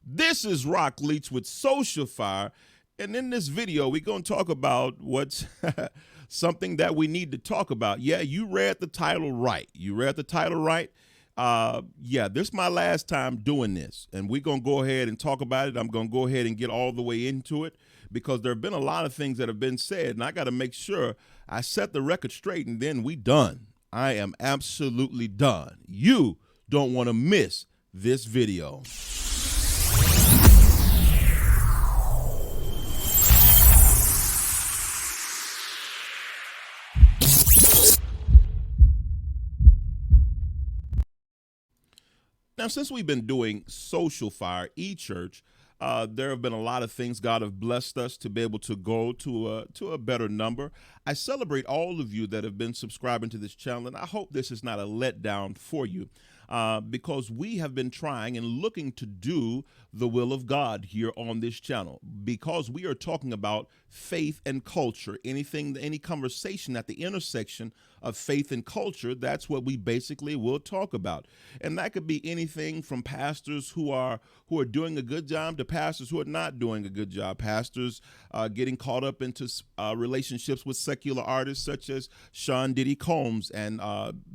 This is Rock Leach with Social Fire, and in this video, we're going to talk about what's something that we need to talk about. Yeah, you read the title right. You read the title right. Yeah, this is my last time doing this, and we're going to go ahead and talk about it. I'm going to go ahead and get all the way into it because there have been a lot of things that have been said, and I got to make sure I set the record straight, and then we done. I am absolutely done. You don't want to miss this video. Now, since we've been doing Social Fire, eChurch, there have been a lot of things God have blessed us to be able to go to a better number. I celebrate all of you that have been subscribing to this channel, and I hope this is not a letdown for you. Because we have been trying and looking to do the will of God here on this channel, because we are talking about faith and culture. Any conversation at the intersection of faith and culture, that's what we basically will talk about. And that could be anything from pastors who are doing a good job to pastors who are not doing a good job. Pastors getting caught up into relationships with secular artists such as Sean Diddy Combs and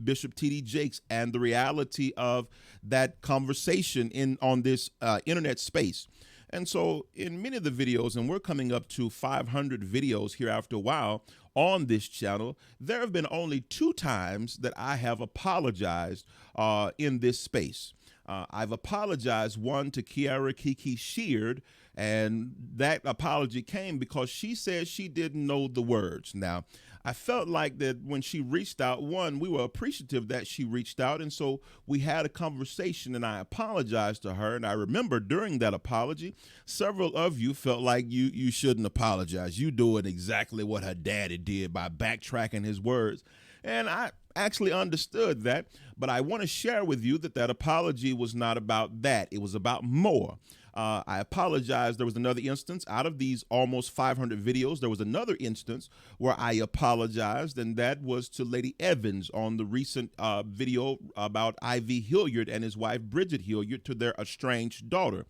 Bishop T.D. Jakes, and the reality of that conversation on this internet space. And so in many of the videos, and we're coming up to 500 videos here after a while on this channel, there have been only 2 times that I have apologized in this space. I've apologized, one to Kiara Kiki Sheard, and that apology came because she said she didn't know the words. Now, I felt like that when she reached out, one, we were appreciative that she reached out, and so we had a conversation, and I apologized to her. And I remember during that apology, several of you felt like you shouldn't apologize. You doing exactly what her daddy did by backtracking his words. And I actually understood that, but I want to share with you that apology was not about that. It was about more. I apologize. There was another instance out of these almost 500 videos. There was another instance where I apologized, and that was to Lady Evans on the recent video about Ivy Hilliard and his wife, Bridget Hilliard, to their estranged daughter.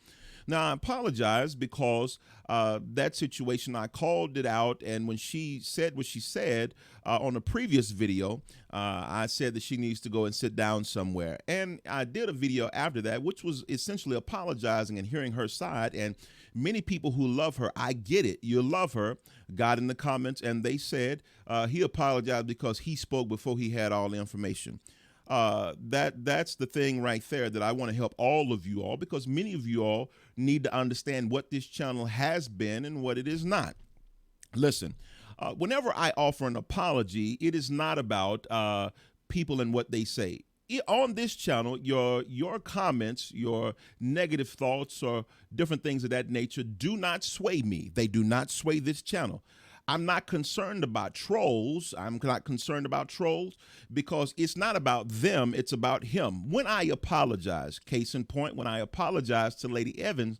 Now, I apologize because that situation, I called it out, and when she said what she said on a previous video, I said that she needs to go and sit down somewhere. And I did a video after that, which was essentially apologizing and hearing her side. And many people who love her, I get it, you love her, got in the comments, and they said he apologized because he spoke before he had all the information. That's the thing right there that I want to help all of you all, because many of you all need to understand what this channel has been and what it is not. Listen, whenever I offer an apology, it is not about people and what they say. On this channel, your comments, your negative thoughts, or different things of that nature do not sway me. They do not sway this channel. I'm not concerned about trolls. I'm not concerned about trolls because it's not about them. It's about him. When I apologize, case in point, when I apologize to Lady Evans,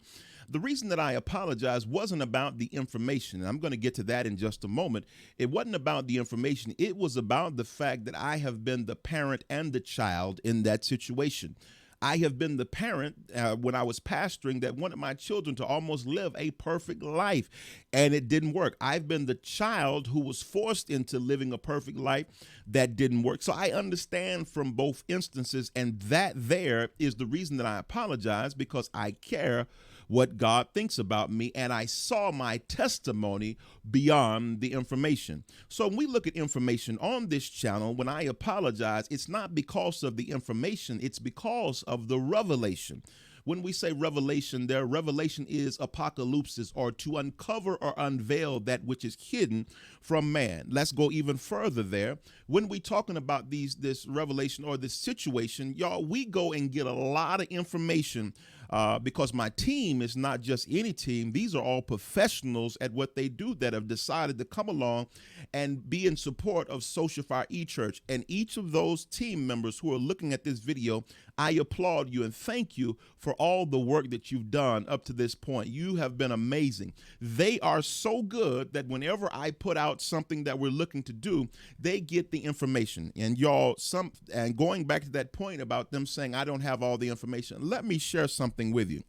the reason that I apologize wasn't about the information. And I'm going to get to that in just a moment. It wasn't about the information. It was about the fact that I have been the parent and the child in that situation. I have been the parent when I was pastoring that wanted my children to almost live a perfect life, and it didn't work. I've been the child who was forced into living a perfect life that didn't work. So I understand from both instances, and that there is the reason that I apologize, because I care what God thinks about me, and I saw my testimony beyond the information. So when we look at information on this channel, when I apologize, it's not because of the information, it's because of the revelation. When we say revelation, revelation is apocalypsis, or to uncover or unveil that which is hidden from man. Let's go even further there. When we talking about this revelation or this situation, y'all, we go and get a lot of information because my team is not just any team. These are all professionals at what they do that have decided to come along and be in support of Social Fire eChurch. And each of those team members who are looking at this video, I applaud you and thank you for all the work that you've done up to this point. You have been amazing. They are so good that whenever I put out something that we're looking to do, they get the information. And y'all, and going back to that point about them saying I don't have all the information, let me share something something with you.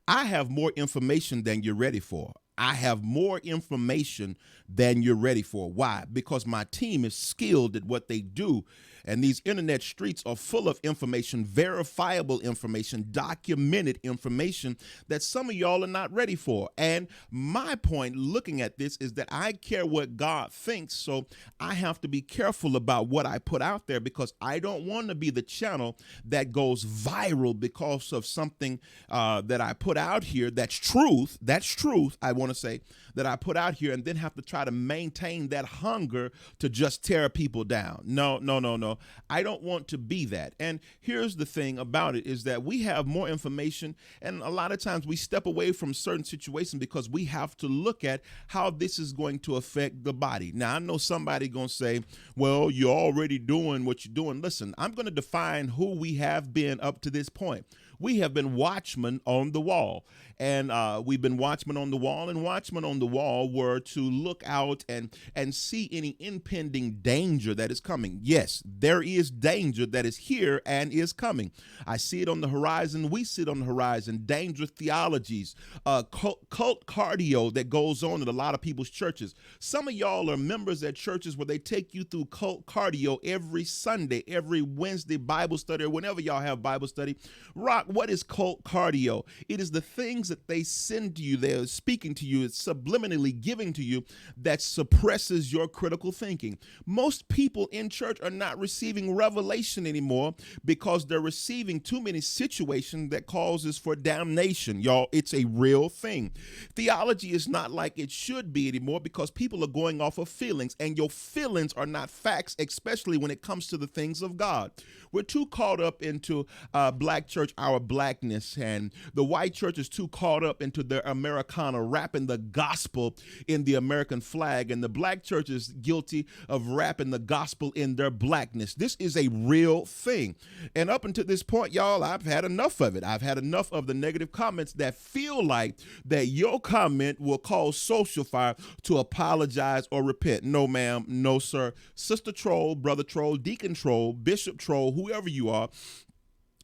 I have more information than you're ready for. I have more information than you're ready for. Why? Because my team is skilled at what they do. And these internet streets are full of information, verifiable information, documented information that some of y'all are not ready for. And my point looking at this is that I care what God thinks. So I have to be careful about what I put out there, because I don't want to be the channel that goes viral because of something that I put out here. That's truth. That's truth. I want to say that I put out here and then have to try to maintain that hunger to just tear people down. No. I don't want to be that. And here's the thing about it is that we have more information, and a lot of times we step away from certain situations because we have to look at how this is going to affect the body. Now, I know somebody going to say, well, you're already doing what you're doing. Listen, I'm going to define who we have been up to this point. We have been watchmen on the wall, and we've been watchmen on the wall, and watchmen on the wall were to look out and see any impending danger that is coming. Yes, there is danger that is here and is coming. I see it on the horizon. We see it on the horizon. Dangerous theologies, cult cardio that goes on in a lot of people's churches. Some of y'all are members at churches where they take you through cult cardio every Sunday, every Wednesday Bible study, or whenever y'all have Bible study. Rock, what is cult cardio? It is the things that they send to you, they're speaking to you, it's subliminally giving to you that suppresses your critical thinking. Most people in church are not receiving revelation anymore because they're receiving too many situations that causes for damnation. Y'all, it's a real thing. Theology is not like it should be anymore because people are going off of feelings, and your feelings are not facts, especially when it comes to the things of God. We're too caught up into black church, our blackness, and the white church is too caught up into their Americana, wrapping the gospel in the American flag, and the black church is guilty of wrapping the gospel in their blackness. This is a real thing. And up until this point, y'all, I've had enough of it. I've had enough of the negative comments that feel like that your comment will cause Social Fire to apologize or repent. No, ma'am. No, sir. Sister Troll, Brother Troll, Deacon Troll, Bishop Troll, whoever you are,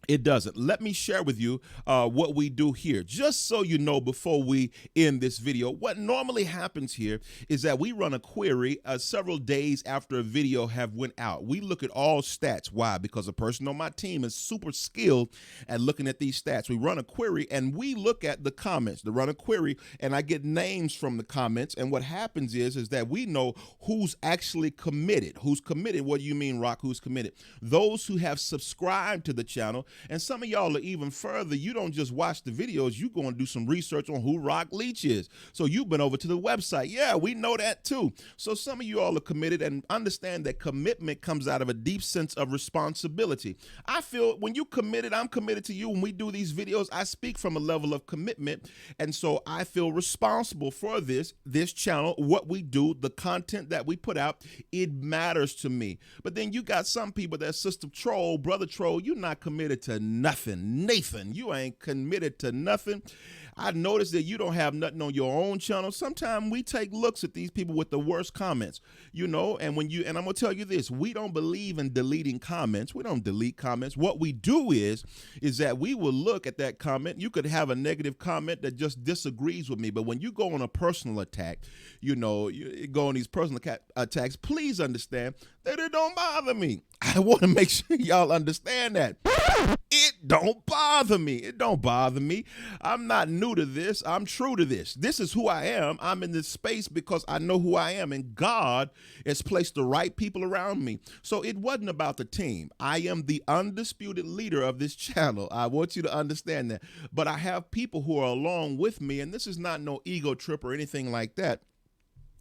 it doesn't. Let me share with you what we do here, just so you know before we end this video. What normally happens here is that we run a query several days after a video have went out. We look at all stats. Why? Because a person on my team is super skilled at looking at these stats. We run a query and we look at the comments. To run a query, and I get names from the comments. And what happens is that we know who's actually committed. Who's committed? What do you mean, Rock? Who's committed? Those who have subscribed to the channel. And some of y'all are even further. You don't just watch the videos. You go and do some research on who Rock Leach is. So you've been over to the website. Yeah, we know that too. So some of you all are committed, and understand that commitment comes out of a deep sense of responsibility. I feel when you committed, I'm committed to you. When we do these videos, I speak from a level of commitment. And so I feel responsible for this channel, what we do, the content that we put out. It matters to me. But then you got some people that Sister Troll, Brother Troll, you're not committed to nothing. Nathan, you ain't committed to nothing. I noticed that you don't have nothing on your own channel. Sometimes we take looks at these people with the worst comments, you know, and and I'm going to tell you this, we don't believe in deleting comments. We don't delete comments. What we do is that we will look at that comment. You could have a negative comment that just disagrees with me, but when you go on a personal attack, you know, you go on these personal attacks, please understand that it don't bother me. I want to make sure y'all understand that. It don't bother me. It don't bother me. I'm not new to this. I'm true to this. This is who I am. I'm in this space because I know who I am, and God has placed the right people around me. So it wasn't about the team. I am the undisputed leader of this channel. I want you to understand that. But I have people who are along with me, and this is not no ego trip or anything like that.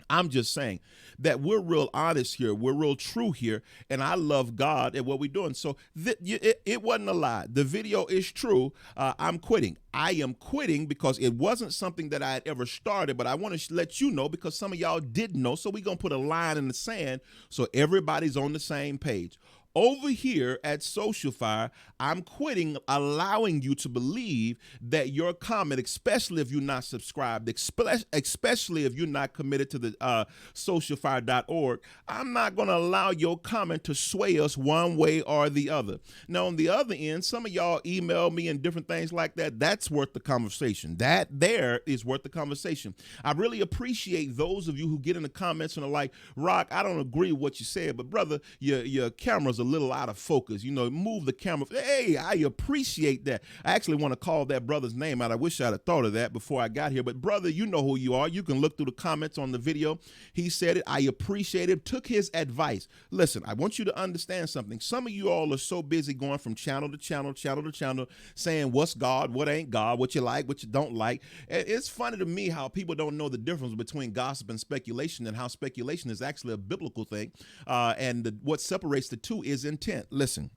I'm just saying that we're real honest here. We're real true here. And I love God at what we're doing. So it wasn't a lie. The video is true. I'm quitting. I am quitting because it wasn't something that I had ever started, but I want to let you know because some of y'all didn't know. So we're going to put a line in the sand so everybody's on the same page. Over here at Social Fire, I'm quitting allowing you to believe that your comment, especially if you're not subscribed, especially if you're not committed to the socialfire.org, I'm not going to allow your comment to sway us one way or the other. Now, on the other end, some of y'all email me and different things like that. That's worth the conversation. That there is worth the conversation. I really appreciate those of you who get in the comments and are like, Rock, I don't agree with what you said, but brother, your camera's a little out of focus. Move the camera. Hey, I appreciate that. I actually want to call that brother's name out. I wish I'd have thought of that before I got here. But brother, you know who you are. You can look through the comments on the video. He said it. I appreciate it. Took his advice. Listen, I want you to understand something. Some of you all are so busy going from channel to channel, channel to channel, saying what's God, what ain't God, what you like, what you don't like. And it's funny to me how people don't know the difference between gossip and speculation, and how speculation is actually a biblical thing. What separates the two is intent. Listen,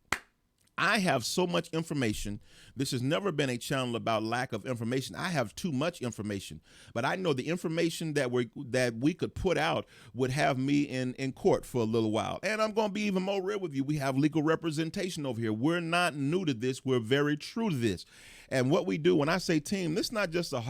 I have so much information. This has never been a channel about lack of information. I have too much information, but I know the information that we could put out would have me in court for a little while. And I'm going to be even more real with you. We have legal representation over here. We're not new to this. We're very true to this. And what we do, when I say team, this is not just a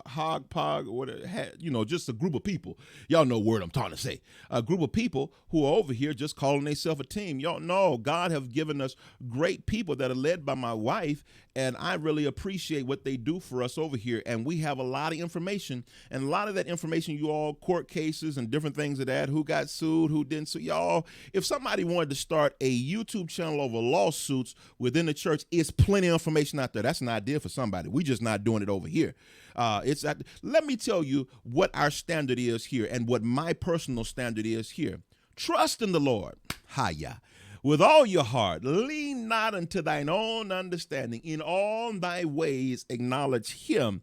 hog-pog, or just a group of people. Y'all know what word I'm trying to say. A group of people who are over here just calling themselves a team. Y'all know God have given us great people that are led by my wife, and I really appreciate what they do for us over here. And we have a lot of information, and a lot of that information, you all, court cases and different things of that, who got sued, who didn't sue. Y'all, if somebody wanted to start a YouTube channel over lawsuits within the church, it's plenty of information out there. That's an idea for somebody. We're just not doing it over here. Let me tell you what our standard is here and what my personal standard is here. Trust in the Lord. Hiya. With all your heart, lean not unto thine own understanding. In all thy ways acknowledge him,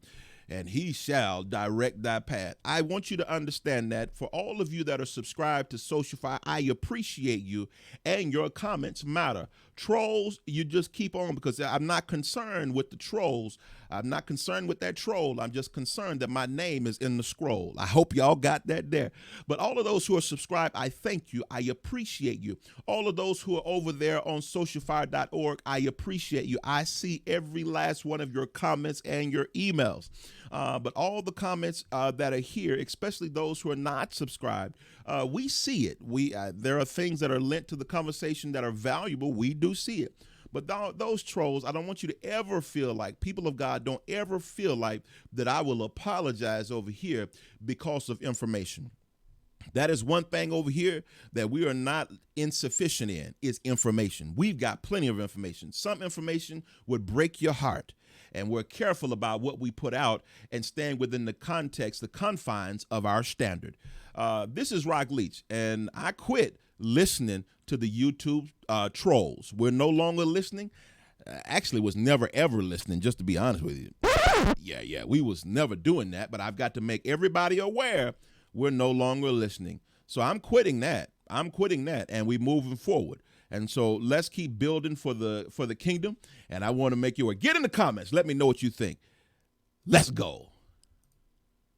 and he shall direct thy path. I want you to understand that. For all of you that are subscribed to Social Fire, I appreciate you, and your comments matter. Trolls, you just keep on, because I'm not concerned with the trolls. I'm not concerned with that troll. I'm just concerned that my name is in the scroll. I hope y'all got that there. But all of those who are subscribed, I thank you. I appreciate you. All of those who are over there on socialfire.org, I appreciate you. I see every last one of your comments and your emails. But all the comments that are here, especially those who are not subscribed, we see it. There are things that are linked to the conversation that are valuable. We do see it. But those trolls, I don't want you to ever feel like, people of God, don't ever feel like that I will apologize over here because of information. That is one thing over here that we are not insufficient in, is information. We've got plenty of information. Some information would break your heart. And we're careful about what we put out and staying within the context, the confines of our standard. This is Rock Leach, and I quit listening to the YouTube trolls. We're no longer listening. Actually was never, ever listening, just to be honest with you. Yeah, we was never doing that, but I've got to make everybody aware we're no longer listening. So I'm quitting that. And we're moving forward. And so let's keep building for the kingdom. And I want to make you aware. Get in the comments. Let me know what you think. Let's go.